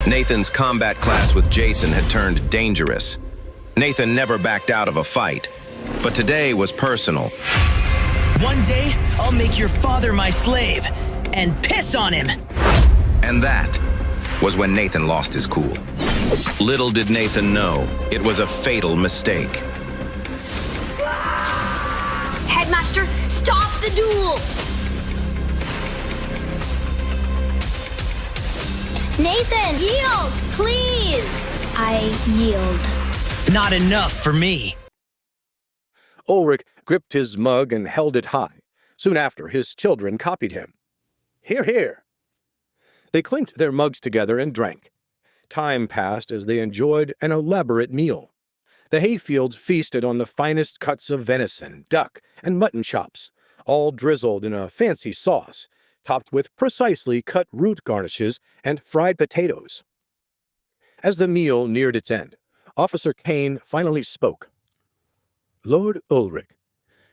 Nathan's combat class with Jason had turned dangerous. Nathan never backed out of a fight, but today was personal. One day, I'll make your father my slave and piss on him. And that was when Nathan lost his cool. Little did Nathan know, it was a fatal mistake. Headmaster, stop the duel! Nathan, yield, please! I yield. Not enough for me. Ulrich gripped his mug and held it high. Soon after, his children copied him. Hear, hear! They clinked their mugs together and drank. Time passed as they enjoyed an elaborate meal. The hayfields feasted on the finest cuts of venison, duck, and mutton chops, all drizzled in a fancy sauce, topped with precisely cut root garnishes and fried potatoes. As the meal neared its end, Officer Cain finally spoke. Lord Ulrich,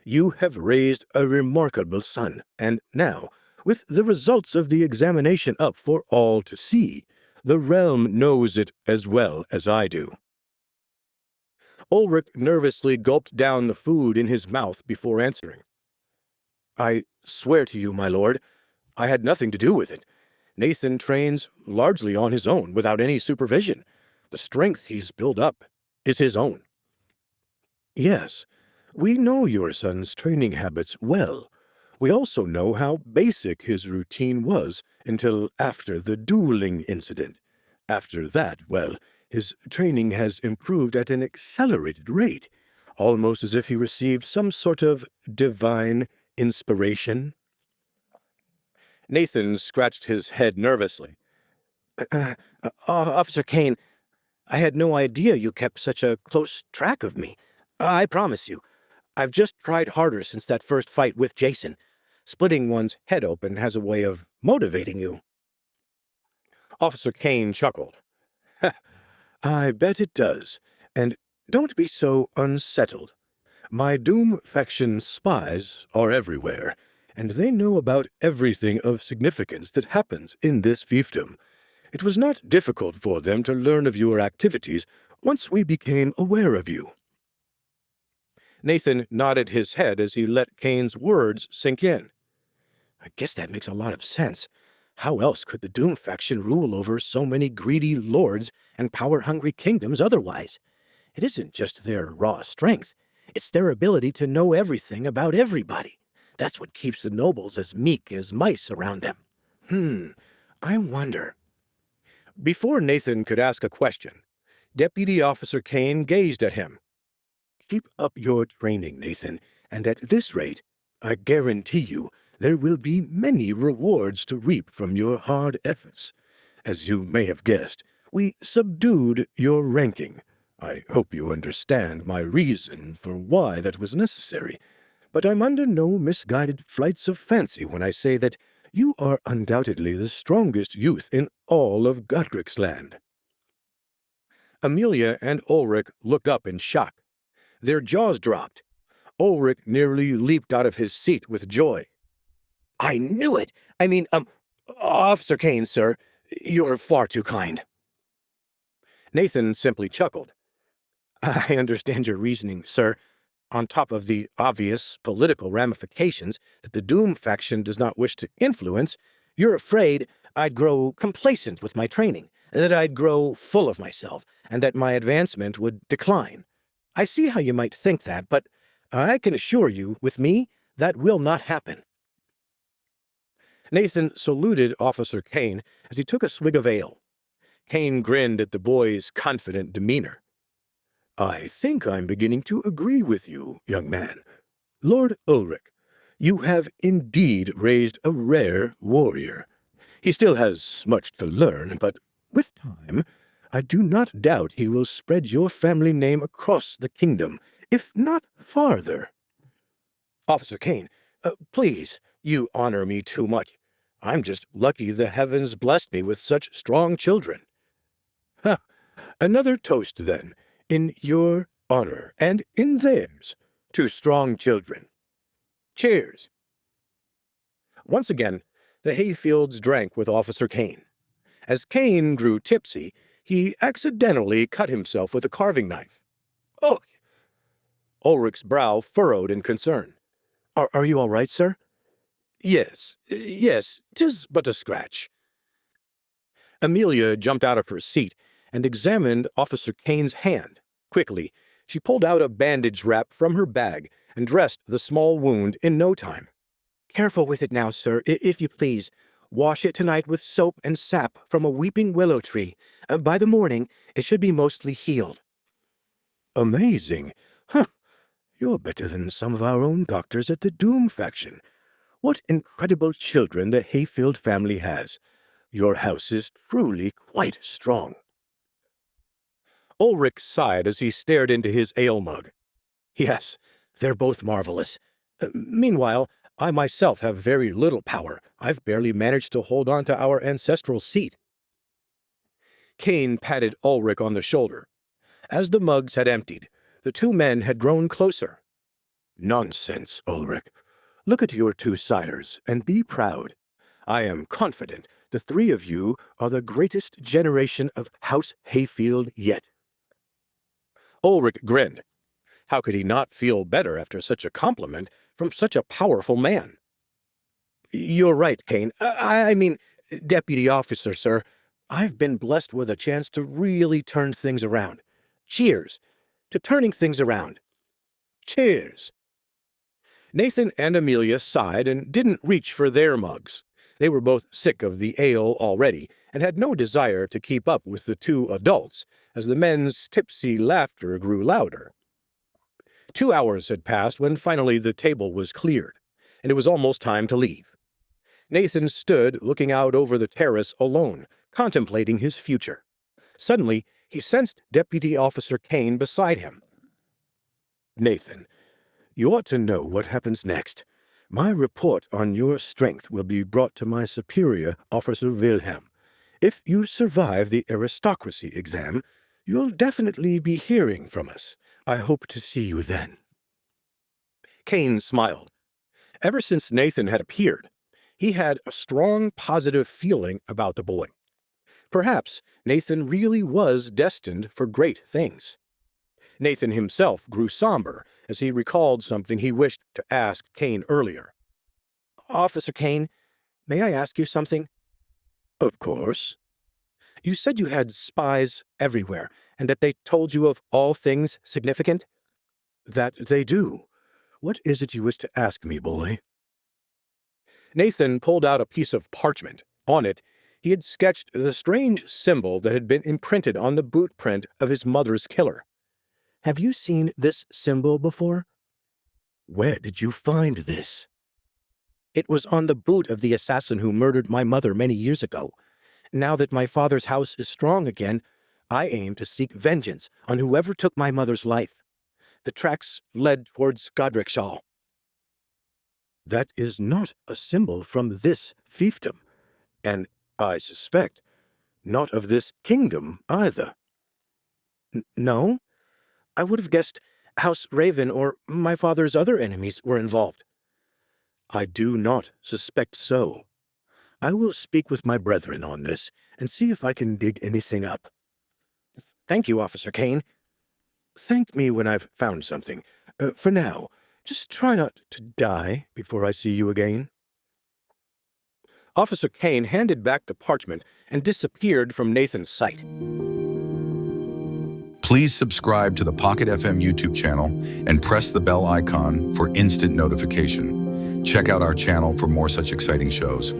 you have raised a remarkable son, and now, with the results of the examination up for all to see, the realm knows it as well as I do. Ulrich nervously gulped down the food in his mouth before answering. I swear to you, my lord, I had nothing to do with it. Nathan trains largely on his own, without any supervision. The strength he's built up is his own. Yes, we know your son's training habits well. We also know how basic his routine was until after the dueling incident. After that, well, his training has improved at an accelerated rate, almost as if he received some sort of divine inspiration. Nathan scratched his head nervously. Officer Cain, I had no idea you kept such a close track of me. I promise you, I've just tried harder since that first fight with Jason. Splitting one's head open has a way of motivating you. Officer Cain chuckled. I bet it does, and don't be so unsettled. My Doom faction spies are everywhere, and they know about everything of significance that happens in this fiefdom. It was not difficult for them to learn of your activities once we became aware of you. Nathan nodded his head as he let Cain's words sink in. I guess that makes a lot of sense. How else could the Doom faction rule over so many greedy lords and power-hungry kingdoms otherwise? It isn't just their raw strength. It's their ability to know everything about everybody. That's what keeps the nobles as meek as mice around them. I wonder. Before Nathan could ask a question, Deputy Officer Cain gazed at him. Keep up your training, Nathan, and at this rate, I guarantee you, there will be many rewards to reap from your hard efforts. As you may have guessed, we subdued your ranking. I hope you understand my reason for why that was necessary, but I'm under no misguided flights of fancy when I say that you are undoubtedly the strongest youth in all of Godric's land. Amelia and Ulrich looked up in shock. Their jaws dropped. Ulrich nearly leaped out of his seat with joy. I knew it! Officer Cain, sir, you're far too kind. Nathan simply chuckled. I understand your reasoning, sir. On top of the obvious political ramifications that the Doom faction does not wish to influence, you're afraid I'd grow complacent with my training, that I'd grow full of myself, and that my advancement would decline. I see how you might think that, but I can assure you, with me, that will not happen. Nathan saluted Officer Cain as he took a swig of ale. Cain grinned at the boy's confident demeanor. I think I'm beginning to agree with you, young man. Lord Ulrich, you have indeed raised a rare warrior. He still has much to learn, but with time, I do not doubt he will spread your family name across the kingdom, if not farther. Officer Cain, please, you honor me too much. I'm just lucky the heavens blessed me with such strong children. Another toast, then, in your honor and in theirs, to strong children. Cheers. Once again, the hayfields drank with Officer Cain. As Cain grew tipsy, he accidentally cut himself with a carving knife. Oh! Ulrich's brow furrowed in concern. Are you all right, sir? Yes, 'tis but a scratch. Amelia jumped out of her seat and examined Officer Cain's hand. Quickly, she pulled out a bandage wrap from her bag and dressed the small wound in no time. Careful with it now, sir, if you please. Wash it tonight with soap and sap from a weeping willow tree. By the morning, it should be mostly healed. Amazing. Huh. You're better than some of our own doctors at the Doom faction. What incredible children the Hayfield family has. Your house is truly quite strong. Ulrich sighed as he stared into his ale mug. Yes, they're both marvelous. Meanwhile, I myself have very little power. I've barely managed to hold on to our ancestral seat. Cain patted Ulrich on the shoulder. As the mugs had emptied, the two men had grown closer. Nonsense, Ulrich. Look at your two sires and be proud. I am confident the three of you are the greatest generation of House Hayfield yet. Ulrich grinned. How could he not feel better after such a compliment from such a powerful man? You're right, Cain. I mean, deputy officer, sir. I've been blessed with a chance to really turn things around. Cheers to turning things around. Cheers. Nathan and Amelia sighed and didn't reach for their mugs. They were both sick of the ale already and had no desire to keep up with the two adults as the men's tipsy laughter grew louder. 2 hours had passed when finally the table was cleared, and it was almost time to leave. Nathan stood looking out over the terrace alone, contemplating his future. Suddenly, he sensed Deputy Officer Cain beside him. Nathan, you ought to know what happens next. My report on your strength will be brought to my superior, Officer Wilhelm. If you survive the aristocracy exam, you'll definitely be hearing from us. I hope to see you then. Cain smiled. Ever since Nathan had appeared, he had a strong positive feeling about the boy. Perhaps Nathan really was destined for great things. Nathan himself grew somber as he recalled something he wished to ask Cain earlier. Officer Cain, may I ask you something? Of course. You said you had spies everywhere, and that they told you of all things significant? That they do. What is it you wish to ask me, boy? Nathan pulled out a piece of parchment. On it, he had sketched the strange symbol that had been imprinted on the bootprint of his mother's killer. Have you seen this symbol before? Where did you find this? It was on the boot of the assassin who murdered my mother many years ago. Now that my father's house is strong again, I aim to seek vengeance on whoever took my mother's life. The tracks led towards Godricshall. That is not a symbol from this fiefdom, and I suspect not of this kingdom either. No? I would have guessed House Raven or my father's other enemies were involved. I do not suspect so. I will speak with my brethren on this and see if I can dig anything up. Thank you, Officer Cain. Thank me when I've found something. For now, just try not to die before I see you again. Officer Cain handed back the parchment and disappeared from Nathan's sight. Please subscribe to the Pocket FM YouTube channel and press the bell icon for instant notification. Check out our channel for more such exciting shows.